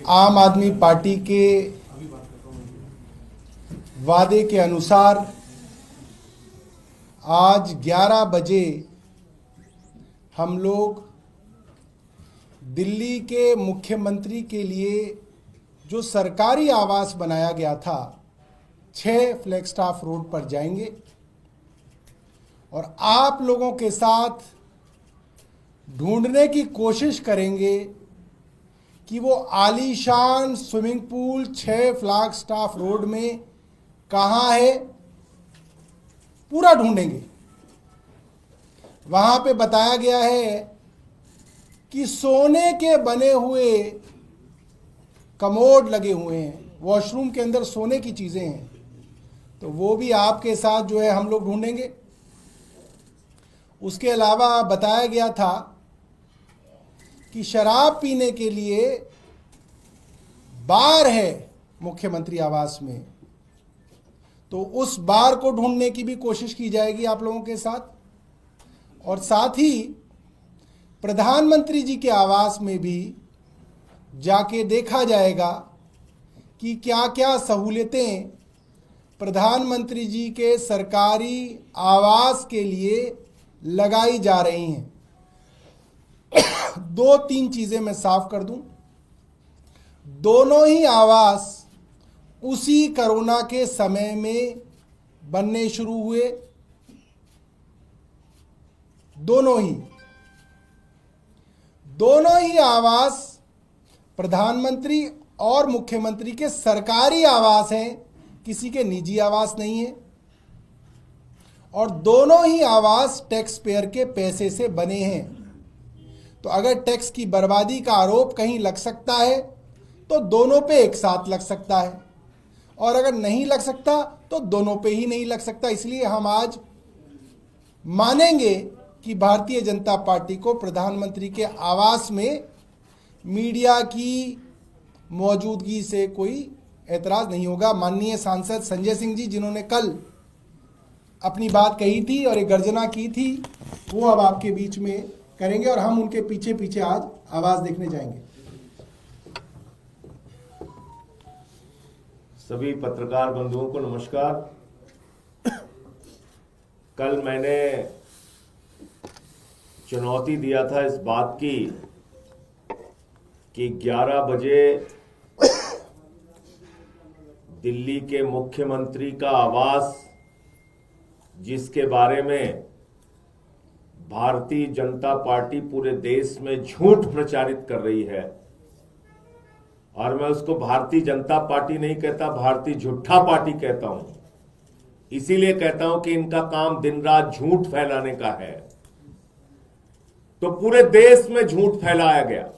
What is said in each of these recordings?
आम आदमी पार्टी के वादे के अनुसार आज 11 बजे हम लोग दिल्ली के मुख्यमंत्री के लिए जो सरकारी आवास बनाया गया था 6 फ्लैगस्टाफ रोड पर जाएंगे और आप लोगों के साथ ढूंढने की कोशिश करेंगे कि वो आलीशान स्विमिंग पूल 6 फ्लैगस्टाफ रोड में कहाँ है, पूरा ढूंढेंगे। वहाँ पे बताया गया है कि सोने के बने हुए कमोड लगे हुए हैं, वॉशरूम के अंदर सोने की चीज़ें हैं, तो वो भी आपके साथ जो है हम लोग ढूंढेंगे। उसके अलावा बताया गया था कि शराब पीने के लिए बार है मुख्यमंत्री आवास में, तो उस बार को ढूंढने की भी कोशिश की जाएगी आप लोगों के साथ। और साथ ही प्रधानमंत्री जी के आवास में भी जाके देखा जाएगा कि क्या क्या सहूलियतें प्रधानमंत्री जी के सरकारी आवास के लिए लगाई जा रही हैं। 2-3 चीज़ें मैं साफ कर दूं, दोनों ही आवास उसी कोरोना के समय में बनने शुरू हुए, दोनों ही आवास प्रधानमंत्री और मुख्यमंत्री के सरकारी आवास हैं, किसी के निजी आवास नहीं है, और दोनों ही आवास टैक्स पेयर के पैसे से बने हैं। तो अगर टैक्स की बर्बादी का आरोप कहीं लग सकता है तो दोनों पे एक साथ लग सकता है, और अगर नहीं लग सकता तो दोनों पे ही नहीं लग सकता। इसलिए हम आज मानेंगे कि भारतीय जनता पार्टी को प्रधानमंत्री के आवास में मीडिया की मौजूदगी से कोई एतराज़ नहीं होगा। माननीय सांसद संजय सिंह जी, जिन्होंने कल अपनी बात कही थी और एक गर्जना की थी, वो अब आपके बीच में करेंगे और हम उनके पीछे पीछे आज आवाज देखने जाएंगे। सभी पत्रकार बंधुओं को नमस्कार। कल मैंने चुनौती दिया था इस बात की कि 11 बजे दिल्ली के मुख्यमंत्री का आवास, जिसके बारे में भारतीय जनता पार्टी पूरे देश में झूठ प्रचारित कर रही है, और मैं उसको भारतीय जनता पार्टी नहीं कहता, भारतीय झूठा पार्टी कहता हूं। इसीलिए कहता हूं कि इनका काम दिन रात झूठ फैलाने का है। तो पूरे देश में झूठ फैलाया गया।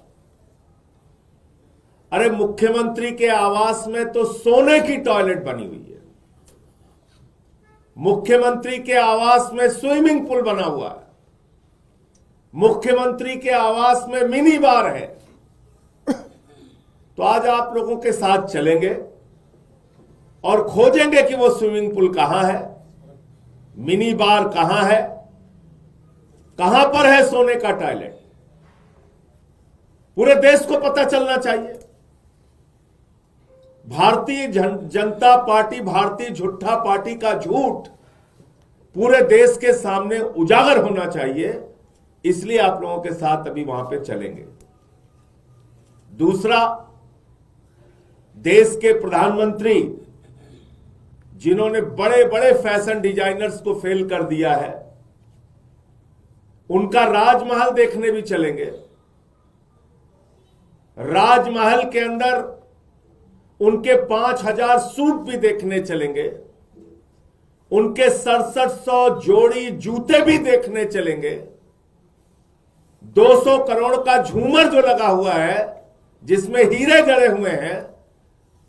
अरे मुख्यमंत्री के आवास में तो सोने की टॉयलेट बनी हुई है, मुख्यमंत्री के आवास में स्विमिंग पूल बना हुआ है, मुख्यमंत्री के आवास में मिनी बार है। तो आज आप लोगों के साथ चलेंगे और खोजेंगे कि वो स्विमिंग पूल कहां है, मिनी बार कहां है, कहां पर है सोने का टॉयलेट। पूरे देश को पता चलना चाहिए। भारतीय जनता पार्टी, भारतीय झूठा पार्टी का झूठ पूरे देश के सामने उजागर होना चाहिए। इसलिए आप लोगों के साथ अभी वहां पे चलेंगे। दूसरा, देश के प्रधानमंत्री जिन्होंने बड़े बड़े फैशन डिजाइनर्स को फेल कर दिया है, उनका राजमहल देखने भी चलेंगे। राजमहल के अंदर उनके 5000 सूट भी देखने चलेंगे, उनके 6700 जोड़ी जूते भी देखने चलेंगे। 200 करोड़ का झूमर जो लगा हुआ है, जिसमें हीरे जड़े हुए हैं,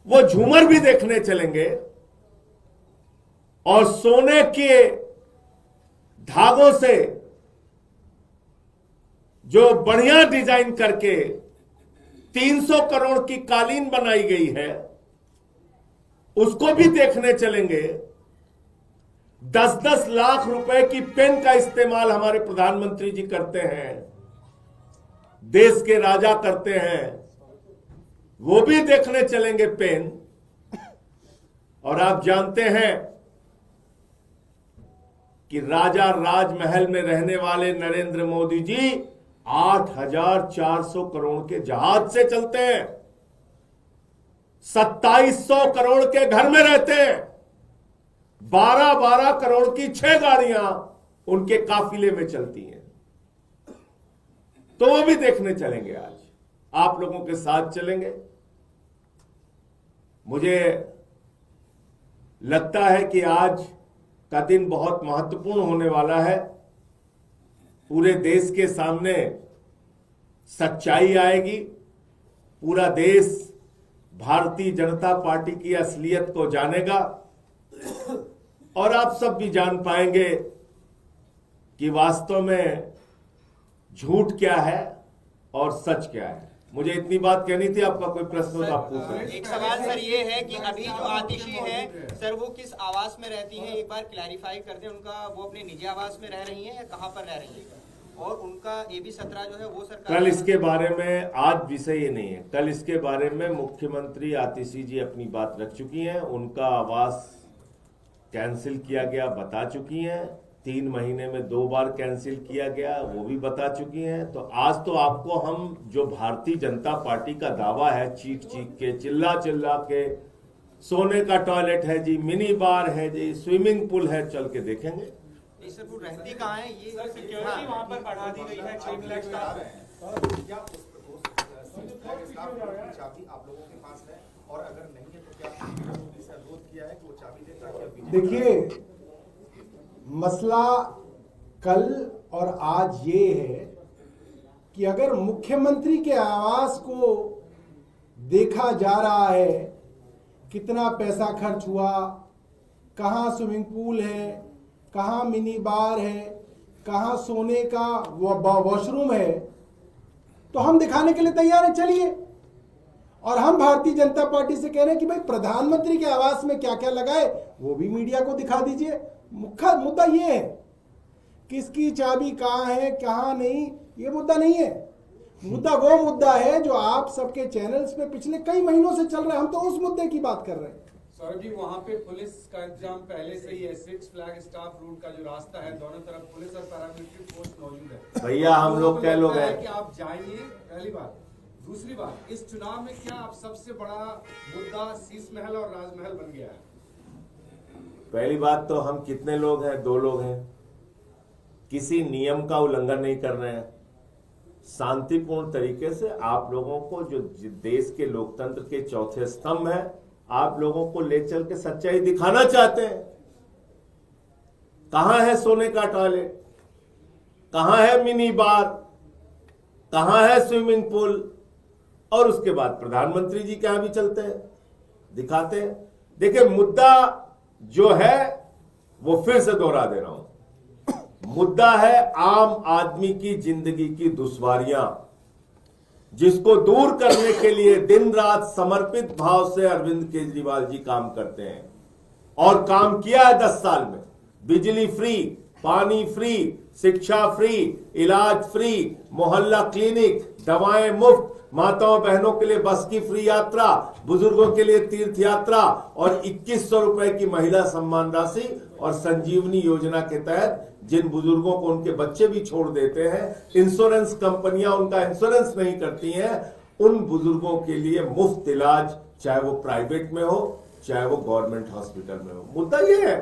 वो झूमर भी देखने चलेंगे। और सोने के धागों से जो बढ़िया डिजाइन करके 300 करोड़ की कालीन बनाई गई है, उसको भी देखने चलेंगे। 10-10 लाख रुपए की पेन का इस्तेमाल हमारे प्रधानमंत्री जी करते हैं, देश के राजा करते हैं। वो भी देखने चलेंगे पेन। और आप जानते हैं कि राजा राजमहल में रहने वाले नरेंद्र मोदी जी 8,400 करोड़ के जहाज से चलते हैं, 2,700 करोड़ के घर में रहते हैं, 12-12 करोड़ की 6 गाड़ियां उनके काफिले में चलती हैं। तो वो भी देखने चलेंगे, आज आप लोगों के साथ चलेंगे। मुझे लगता है कि आज का दिन बहुत महत्वपूर्ण होने वाला है। पूरे देश के सामने सच्चाई आएगी, पूरा देश भारतीय जनता पार्टी की असलियत को जानेगा और आप सब भी जान पाएंगे कि वास्तव में झूठ क्या है और सच क्या है। मुझे इतनी बात कहनी थी। आपका कोई प्रश्न हो तो आप पूछ रहे हैं। एक सवाल सर ये है कि अभी जो आतिशी है सर, वो किस आवास में रहती हैं, एक बार क्लैरिफाई कर दें। उनका वो अपने निजी आवास में रह रही हैं या कहां पर रह रही हैं? और उनका AB-17 जो है वो सरकार, कल इसके बारे में, आज विषय ये नहीं है, कल इसके बारे में मुख्यमंत्री आतिशी जी अपनी बात रख चुकी हैं। उनका आवास कैंसिल किया गया बता चुकी हैं, 3 महीने में 2 बार कैंसिल किया गया वो भी बता चुकी हैं। तो आज तो आपको हम जो भारतीय जनता पार्टी का दावा है, चीख चीख के, चिल्ला चिल्ला के, सोने का टॉयलेट है जी, मिनी बार है जी, स्विमिंग पूल है, चल के देखेंगे। ये सर वो रहती कहाँ है? ये सिक्योरिटी वहां पर बढ़ा दी गई है, 6 लाख स्टाफ है। क्या चाबी आप लोगों के पास है, और अगर नहीं है तो क्या पुलिस ने अनुरोध किया है कि वो चाबी दे ताकि देखिए, मसला कल और आज ये है कि अगर मुख्यमंत्री के आवास को देखा जा रहा है, कितना पैसा खर्च हुआ, कहाँ स्विमिंग पूल है, कहाँ मिनी बार है, कहाँ सोने का वॉशरूम है, तो हम दिखाने के लिए तैयार हैं, चलिए। और हम भारतीय जनता पार्टी से कह रहे हैं कि भाई प्रधानमंत्री के आवास में क्या क्या लगा है वो भी मीडिया को दिखा दीजिए। मुख्य मुद्दा ये है, किसकी चाबी कहाँ है कहाँ नहीं, ये मुद्दा नहीं है। मुद्दा वो मुद्दा है जो आप सबके चैनल्स पे पिछले कई महीनों से चल रहा है। हम तो उस मुद्दे की बात कर रहे हैं। सौरभ जी, वहाँ पे पुलिस का इंतजाम पहले से ही है। 6 फ्लैग स्टाफ रूट का जो रास्ता है, दोनों तरफ पुलिस और पैरामिलिट्री फोर्स मौजूद है। भैया हम लोग क्या लोग हैं कि आप जाइए, पहली बात। दूसरी बात, इस चुनाव में क्या आप सबसे बड़ा मुद्दा शीश महल और राजमहल बन गया है? पहली बात तो हम कितने लोग हैं? 2 लोग हैं। किसी नियम का उल्लंघन नहीं कर रहे हैं। शांतिपूर्ण तरीके से आप लोगों को, जो देश के लोकतंत्र के चौथे स्तंभ है, आप लोगों को ले चल के सच्चाई दिखाना चाहते हैं। कहां है सोने का टॉयलेट, कहां है मिनी बार, कहां है स्विमिंग पूल, और उसके बाद प्रधानमंत्री जी के यहां भी चलते हैं, दिखाते हैं। देखिए, मुद्दा जो है वो फिर से दोहरा दे रहा हूं, मुद्दा है आम आदमी की जिंदगी की दुश्वारियां, जिसको दूर करने के लिए दिन रात समर्पित भाव से अरविंद केजरीवाल जी काम करते हैं और काम किया है 10 साल में। बिजली फ्री, पानी फ्री, शिक्षा फ्री, इलाज फ्री, मोहल्ला क्लिनिक, दवाएं मुफ्त, माताओं बहनों के लिए बस की फ्री यात्रा, बुजुर्गों के लिए तीर्थ यात्रा और 2100 रुपए की महिला सम्मान राशि, और संजीवनी योजना के तहत जिन बुजुर्गों को उनके बच्चे भी छोड़ देते हैं, इंश्योरेंस कंपनियां उनका इंश्योरेंस नहीं करती हैं, उन बुजुर्गों के लिए मुफ्त इलाज, चाहे वो प्राइवेट में हो चाहे वो गवर्नमेंट हॉस्पिटल में हो। मुद्दा ये है,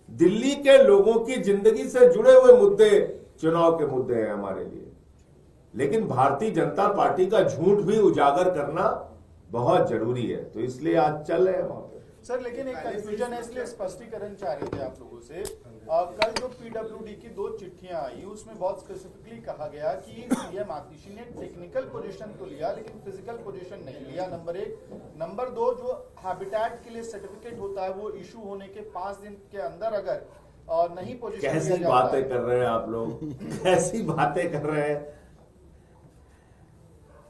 दिल्ली के लोगों की जिंदगी से जुड़े हुए मुद्दे चुनाव के मुद्दे हैं हमारे लिए। लेकिन भारतीय जनता पार्टी का झूठ भी उजागर करना बहुत जरूरी है, तो इसलिए आज चल रहे हैं वहां पे। सर, लेकिन एक कंफ्यूजन है, इसलिए स्पष्टीकरण चाह रहे थे आप लोगों से। कल जो PWD की 2 चिट्ठियां आई, उसमें बहुत स्पेसिफिकली कहा गया कि सीएम आतिशी ने टेक्निकल पोजीशन तो लिया लेकिन फिजिकल पोजीशन नहीं लिया, नंबर 1। नंबर 2, जो हैबिटेट के लिए सर्टिफिकेट होता है वो इशू होने के 5 दिन के अंदर अगर नहीं पोजीशन, कैसी बातें कर रहे हैं आप लोग, कैसी बातें कर रहे हैं।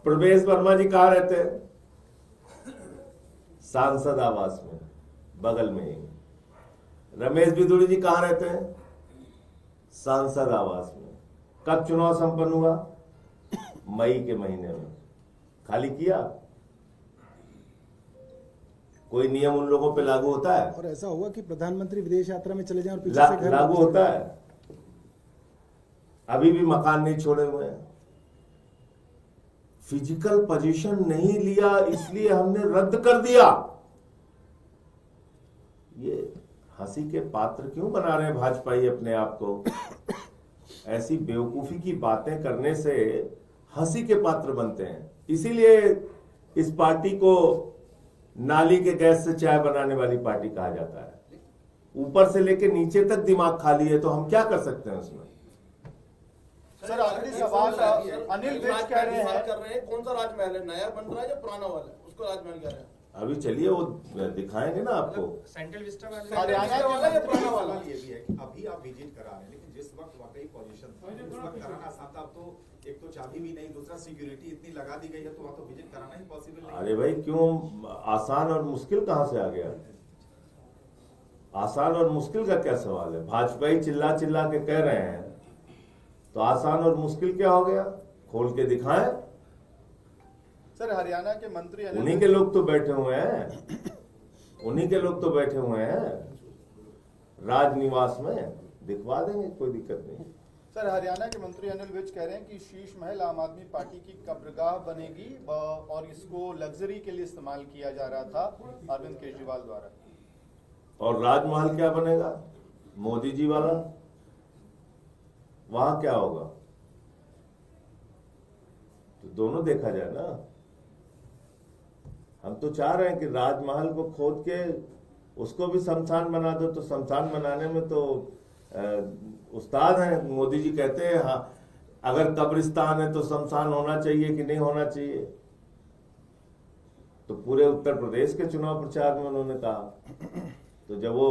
प्रवेश वर्मा जी कहाँ रहते हैं? सांसद आवास में, बगल में ही। रमेश बिदुड़ी जी कहां रहते हैं? सांसद आवास में। कब चुनाव संपन्न हुआ? मई के महीने में। खाली किया? कोई नियम उन लोगों पे लागू होता है? और ऐसा हुआ कि प्रधानमंत्री विदेश यात्रा में चले जाएं और पीछे से घर लागू होता है? अभी भी मकान नहीं छोड़े हुए हैं। फिजिकल पोजीशन नहीं लिया इसलिए हमने रद्द कर दिया। ये हंसी के पात्र क्यों बना रहे हैं भाजपाई अपने आप को? ऐसी बेवकूफी की बातें करने से हंसी के पात्र बनते हैं। इसीलिए इस पार्टी को नाली के गैस से चाय बनाने वाली पार्टी कहा जाता है। ऊपर से लेके नीचे तक दिमाग खाली है, तो हम क्या कर सकते हैं उसमें? सर आखिरी सवाल अनिल विज कह रहे हैं कौन सा राजमहल है, नया बन रहा है या पुराना वाला है, उसको राजमहल कह रहे हैं? अभी चलिए वो दिखाएंगे ना आपको। सेंट्रल विस्टा वाला हरियाणा वाला या पुराना वाला? ये भी है कि अभी आप विजिट करा रहे हैं, लेकिन जिस वक्त वाकई पोजीशन था उस वक्त कराना आसान था। अब तो एक तो चाबी भी नहीं, दूसरा सिक्योरिटी इतनी लगा दी गई है, तो वहाँ तो विजिट कराना ही पॉसिबल नहीं। अरे भाई क्यों आसान और मुश्किल कहां से आ गया? आसान और मुश्किल का क्या सवाल है? भाजपाई चिल्ला चिल्ला के कह रहे हैं तो आसान और मुश्किल क्या हो गया? खोल के दिखाएं। सर हरियाणा के मंत्री उन्हीं के लोग तो बैठे हुए हैं, उन्हीं के लोग तो बैठे हुए हैं राजनिवास में, दिखवा देंगे, कोई दिक्कत नहीं। सर हरियाणा के मंत्री अनिल विज कह रहे हैं कि शीश महल आम आदमी पार्टी की कब्रगाह बनेगी और इसको लग्जरी के लिए इस्तेमाल किया जा रहा था अरविंद केजरीवाल द्वारा। और राजमहल क्या बनेगा? मोदी जी वाला? वहां क्या होगा? तो दोनों देखा जाए ना। हम तो चाह रहे हैं कि राजमहल को खोद के उसको भी शमशान बना दो। तो शमशान बनाने में तो उस्ताद हैं। मोदी जी कहते हैं हाँ, अगर कब्रिस्तान है तो शमशान होना चाहिए कि नहीं होना चाहिए। तो पूरे उत्तर प्रदेश के चुनाव प्रचार में उन्होंने कहा। तो जब वो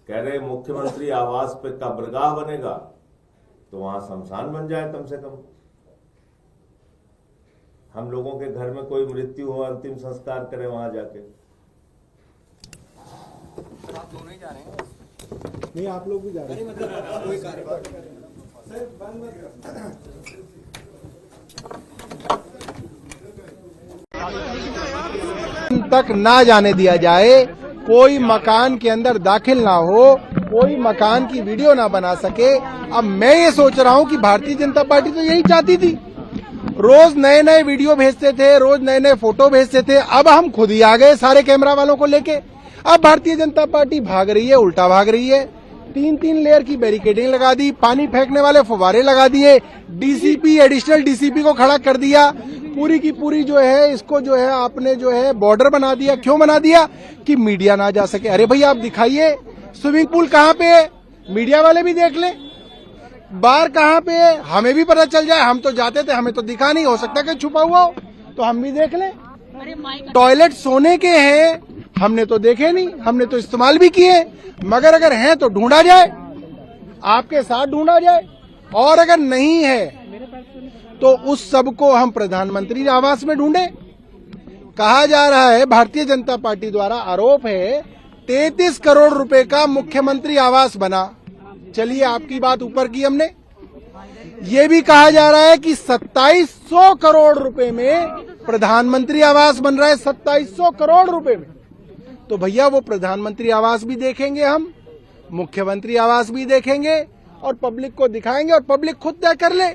कह रहे मुख्यमंत्री आवास पे कब्रगाह बनेगा तो वहां शमशान बन जाए कम से कम। हम लोगों के घर में कोई मृत्यु हो, अंतिम संस्कार करें वहां जाके। आप दोनों ही जा रहे हैं? नहीं, आप लोग भी जा रहे हैं। कोई कार्यवाही तक ना जाने दिया जाए, कोई मकान के अंदर दाखिल ना हो, कोई मकान की वीडियो ना बना सके। अब मैं ये सोच रहा हूं कि भारतीय जनता पार्टी तो यही चाहती थी। रोज नए नए वीडियो भेजते थे, रोज नए नए फोटो भेजते थे। अब हम खुद ही आ गए सारे कैमरा वालों को लेके। अब भारतीय जनता पार्टी भाग रही है, उल्टा भाग रही है। 3-3 लेयर की बैरिकेडिंग लगा दी, पानी फेंकने वाले फुवारे लगा दिए, डीसीपी एडिशनल डीसीपी को खड़ा कर दिया। पूरी की पूरी जो है इसको जो है आपने जो है बॉर्डर बना दिया। क्यों बना दिया? कि मीडिया ना जा सके। अरे भाई आप दिखाइए स्विमिंग पूल कहाँ पे है, मीडिया वाले भी देख लें। बार कहाँ पे है, हमें भी पता चल जाए। हम तो जाते थे, हमें तो दिखा नहीं, हो सकता कि छुपा हुआ हो, तो हम भी देख लें। टॉयलेट सोने के हैं, हमने तो देखे नहीं, हमने तो इस्तेमाल भी किए। मगर अगर हैं तो ढूंढा जाए, आपके साथ ढूंढा जाए। और अगर नहीं है तो उस सब को हम प्रधानमंत्री आवास में ढूंढे। कहा जा रहा है, भारतीय जनता पार्टी द्वारा आरोप है 33 करोड़ रुपए का मुख्यमंत्री आवास बना। चलिए आपकी बात ऊपर की हमने। ये भी कहा जा रहा है कि 2700 करोड़ रुपए में प्रधानमंत्री आवास बन रहा है। 2700 करोड़ रुपए में। तो भैया वो प्रधानमंत्री आवास भी देखेंगे हम, मुख्यमंत्री आवास भी देखेंगे और पब्लिक को दिखाएंगे। और पब्लिक खुद तय कर ले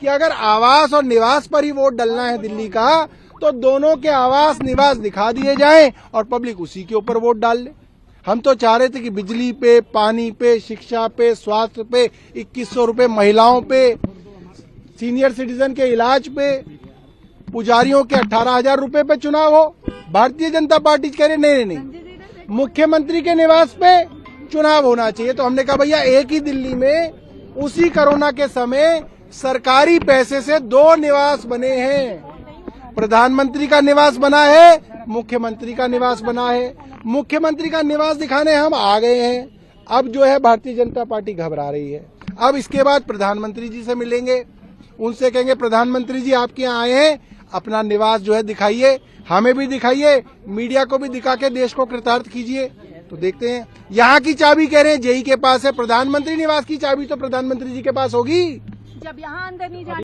कि अगर आवास और निवास पर ही वोट डलना है दिल्ली का, तो दोनों के आवास निवास दिखा दिए जाएं और पब्लिक उसी के ऊपर वोट डाल ले। हम तो चाह रहे थे कि बिजली पे, पानी पे, शिक्षा पे, स्वास्थ्य पे 2100 रुपए, महिलाओं पे, सीनियर सिटीजन के इलाज पे, पुजारियों के 18,000 रुपए पे चुनाव हो। भारतीय जनता पार्टी कह रही नहीं, मुख्यमंत्री के निवास पे चुनाव होना चाहिए। तो हमने कहा भैया एक ही दिल्ली में उसी कोरोना के समय सरकारी पैसे से 2 निवास बने हैं। प्रधानमंत्री का निवास बना है, मुख्यमंत्री का निवास बना है। मुख्यमंत्री का निवास दिखाने हम आ गए हैं। अब जो है भारतीय जनता पार्टी घबरा रही है। अब इसके बाद प्रधानमंत्री जी से मिलेंगे, उनसे कहेंगे प्रधानमंत्री जी आपके यहाँ आए हैं, अपना निवास जो है दिखाइए, हमें भी दिखाइए, मीडिया को भी दिखा के देश को कृतार्थ कीजिए। तो देखते हैं। यहाँ की चाबी कह रहे हैं जेई के पास है, प्रधानमंत्री निवास की चाबी तो प्रधानमंत्री जी के पास होगी। जब यहाँ अंदर नहीं जा